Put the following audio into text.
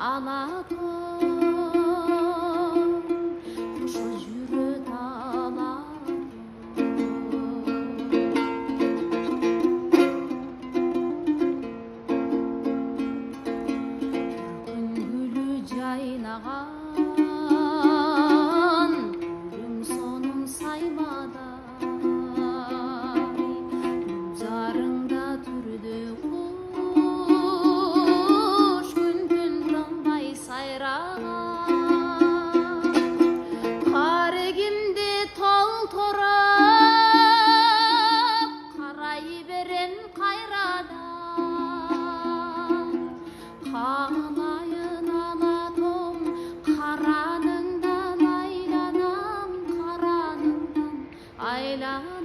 Anadolu kuşu yürü dağlar. Türkün gülü jaynagan gülüm sonun saymada. Gülzarыңда түрді құш күн тынбай сайраған. Қарегімде тал торап қарай берен қайрадан. Қалайын анатом қараныңдан айланам, қараныңдан айланам.